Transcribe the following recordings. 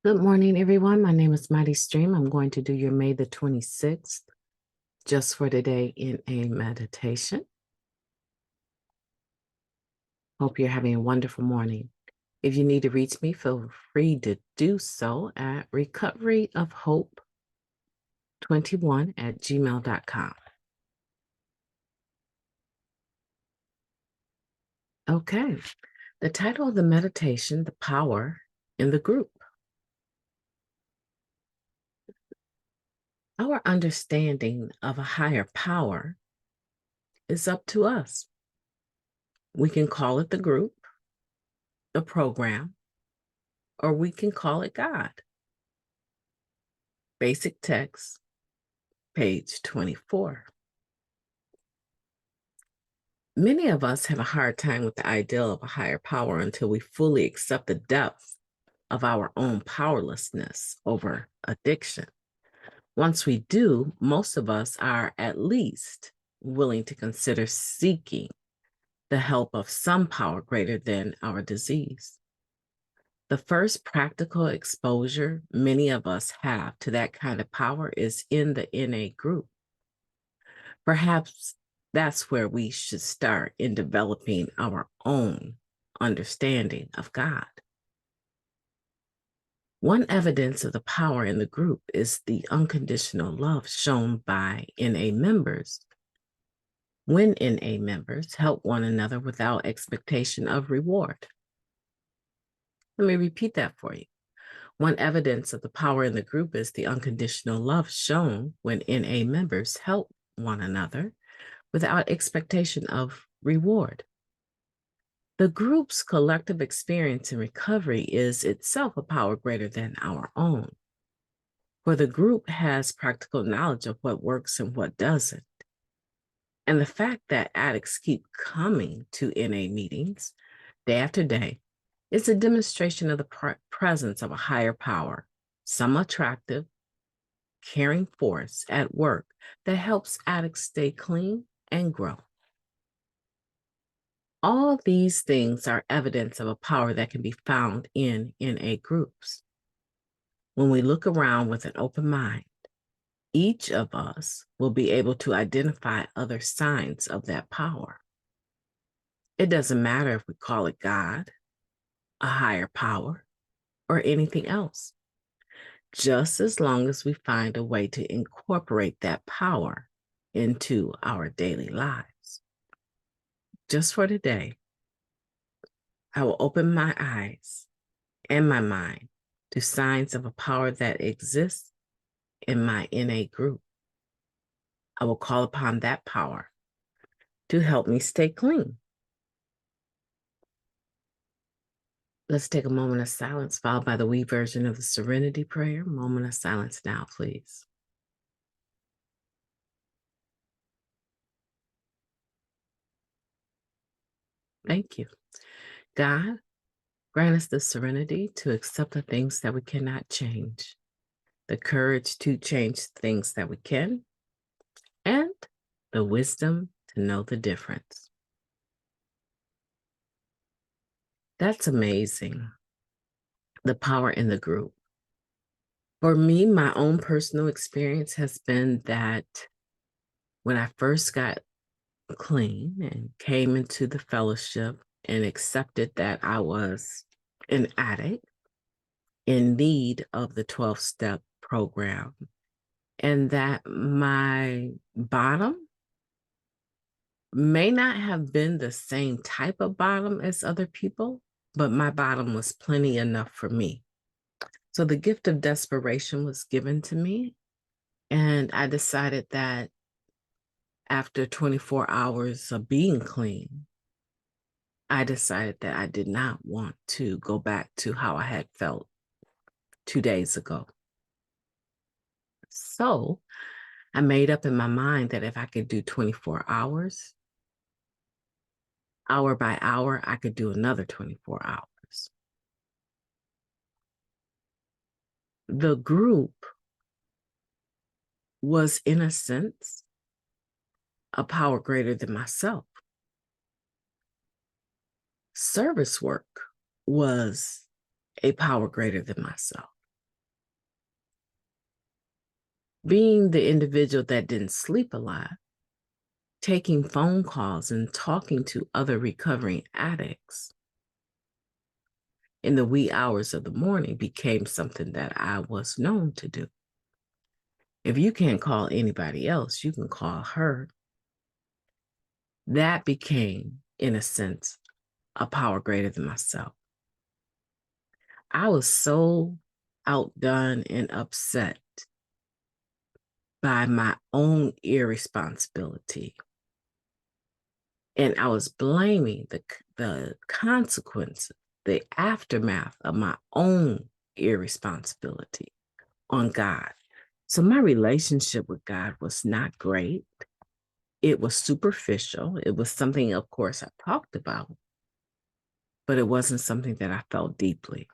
Good morning, everyone. My name is Mighty Stream. I'm going to do your May the 26th just for today in a meditation. Hope you're having a wonderful morning. If you need to reach me, feel free to do so at recoveryofhope21@gmail.com. Okay. The title of the meditation, The Power in the Group. Our understanding of a higher power is up to us. We can call it the group, the program, or we can call it God. Basic text, page 24. Many of us have a hard time with the idea of a higher power until we fully accept the depth of our own powerlessness over addiction. Once we do, most of us are at least willing to consider seeking the help of some power greater than our disease. The first practical exposure many of us have to that kind of power is in the NA group. Perhaps that's where we should start in developing our own understanding of God. One evidence of the power in the group is the unconditional love shown by NA members. When NA members help one another without expectation of reward. Let me repeat that for you. One evidence of the power in the group is the unconditional love shown when NA members help one another without expectation of reward. The group's collective experience in recovery is itself a power greater than our own, for the group has practical knowledge of what works and what doesn't. And the fact that addicts keep coming to NA meetings day after day is a demonstration of the presence of a higher power, some attractive, caring force at work that helps addicts stay clean and grow. All these things are evidence of a power that can be found in NA groups. When we look around with an open mind, each of us will be able to identify other signs of that power. It doesn't matter if we call it God, a higher power, or anything else, just as long as we find a way to incorporate that power into our daily lives. Just for today, I will open my eyes and my mind to signs of a power that exists in my NA group. I will call upon that power to help me stay clean. Let's take a moment of silence, followed by the wee version of the Serenity Prayer. Moment of silence now, please. Thank you. God, grant us the serenity to accept the things that we cannot change, the courage to change things that we can, and the wisdom to know the difference. That's amazing. The power in the group. For me, my own personal experience has been that when I first got clean and came into the fellowship and accepted that I was an addict in need of the 12-step program, and that my bottom may not have been the same type of bottom as other people, but my bottom was plenty enough for me. So the gift of desperation was given to me, and I decided that after 24 hours of being clean, I decided that I did not want to go back to how I had felt 2 days ago. So I made up in my mind that if I could do 24 hours, hour by hour, I could do another 24 hours. The group was, in a sense, a power greater than myself. Service work was a power greater than myself. being the individual that didn't sleep a lot, taking phone calls and talking to other recovering addicts in the wee hours of the morning became something that I was known to do. If you can't call anybody else, you can call her. That became, in a sense, a power greater than myself. I was so outdone and upset by my own irresponsibility. And I was blaming the consequences, the aftermath of my own irresponsibility on God. So my relationship with God was not great. It was superficial. It was something, of course, I talked about, but it wasn't something that I felt deeply.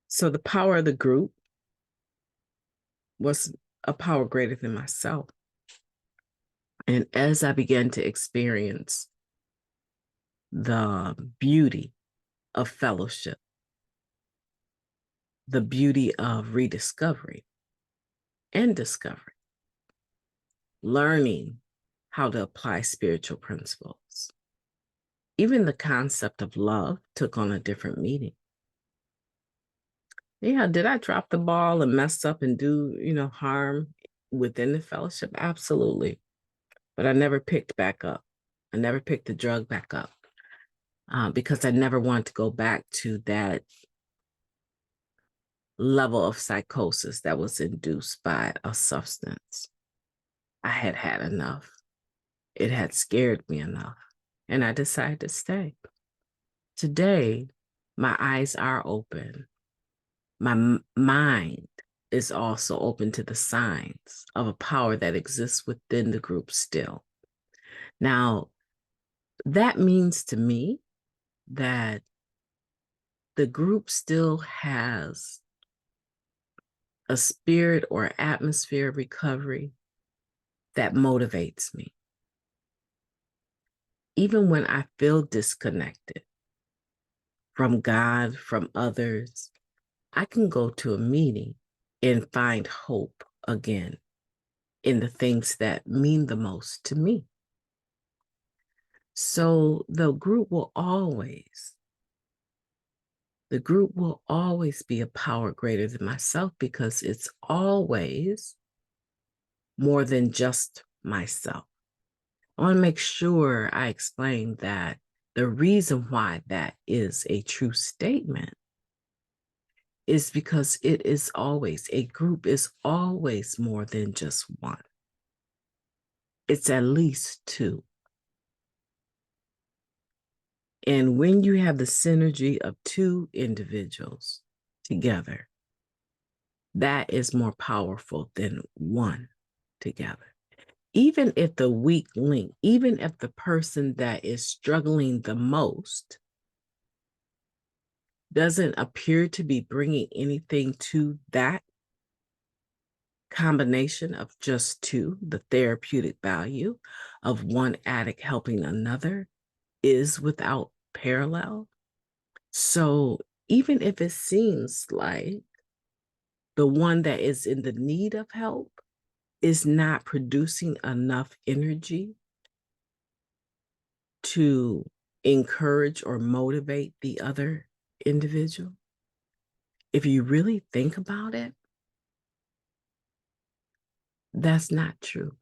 So the power of the group was a power greater than myself. And as I began to experience the beauty of fellowship, the beauty of rediscovery and discovery, learning how to apply spiritual principles, even the concept of love took on a different meaning. Yeah, did I drop the ball and mess up and do, harm within the fellowship? Absolutely. But I never picked back up. I never picked the drug back up because I never wanted to go back to that level of psychosis that was induced by a substance. I had had enough. It had scared me enough, and I decided to stay. Today, my eyes are open. My mind is also open to the signs of a power that exists within the group still. Now, that means to me that the group still has a spirit or atmosphere of recovery that motivates me. Even when I feel disconnected from God, from others, I can go to a meeting and find hope again in the things that mean the most to me. So the group will always be a power greater than myself because it's always more than just myself. I want to make sure I explain that the reason why that is a true statement is because a group is always more than just one. It's at least two. And when you have the synergy of two individuals together, that is more powerful than one together. Even if the weak link, even if the person that is struggling the most doesn't appear to be bringing anything to that combination of just two, the therapeutic value of one addict helping another is without parallel. So even if it seems like the one that is in the need of help is not producing enough energy to encourage or motivate the other individual, if you really think about it, that's not true.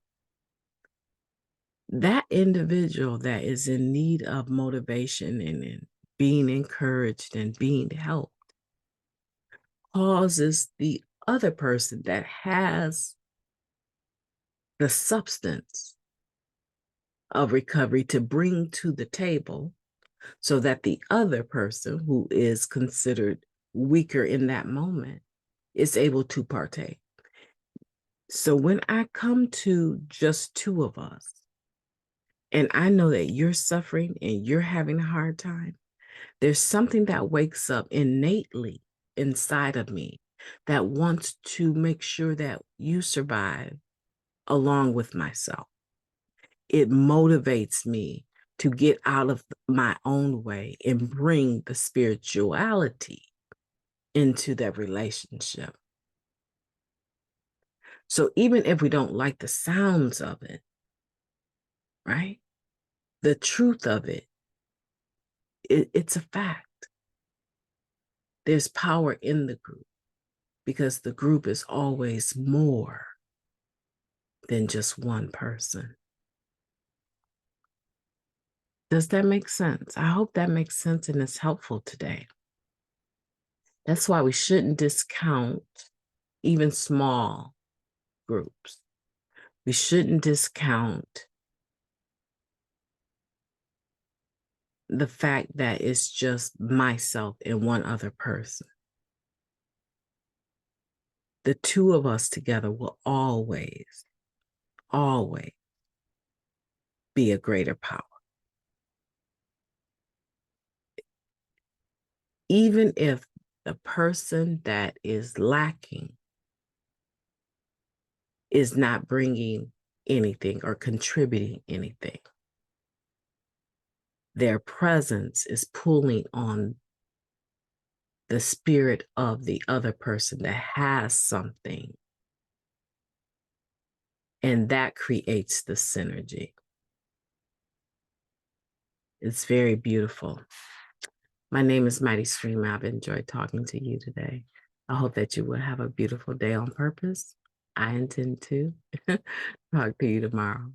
That individual that is in need of motivation and being encouraged and being helped causes the other person that has the substance of recovery to bring to the table so that the other person who is considered weaker in that moment is able to partake. So when I come to just two of us, and I know that you're suffering and you're having a hard time, there's something that wakes up innately inside of me that wants to make sure that you survive along with myself. It motivates me to get out of my own way and bring the spirituality into that relationship. So even if we don't like the sounds of it, right? The truth of it's a fact. There's power in the group because the group is always more than just one person. Does that make sense? I hope that makes sense and is helpful today. That's why we shouldn't discount even small groups. We shouldn't discount the fact that it's just myself and one other person. The two of us together will always, always be a greater power. Even if the person that is lacking is not bringing anything or contributing anything, their presence is pulling on the spirit of the other person that has something. And that creates the synergy. It's very beautiful. My name is Mighty Stream. I've enjoyed talking to you today. I hope that you will have a beautiful day on purpose. I intend to talk to you tomorrow.